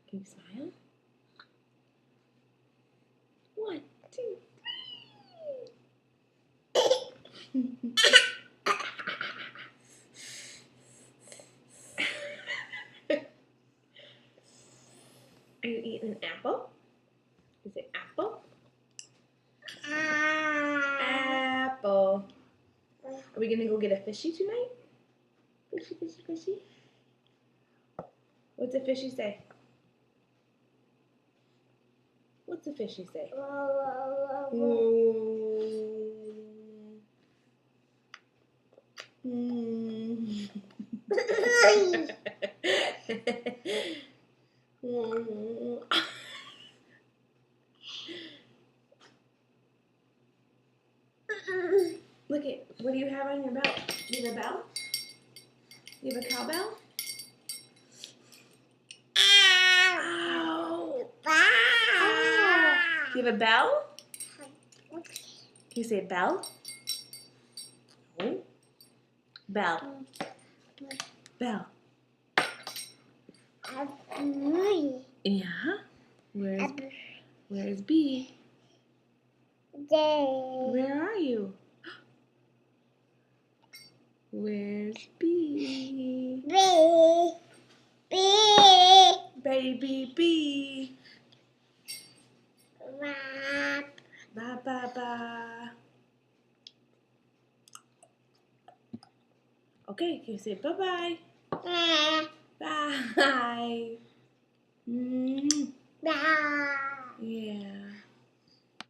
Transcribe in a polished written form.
Can you smile? 1, 2, 3. Are you eating an apple? Is it apple? Apple. Are we gonna go get a fishy tonight? Fishy, fishy, fishy. What's the fishy say? What's the fishy say? Look at, what do you have on your belt? You have a bell? You have a cowbell? Ow! Oh. Do you have a bell? Can you say bell? No. Bell. Bell. Yeah. Where's B? Where are you? Where's B? Baby B. Ba ba ba. Okay, can you say bye-bye? Bye. Yeah.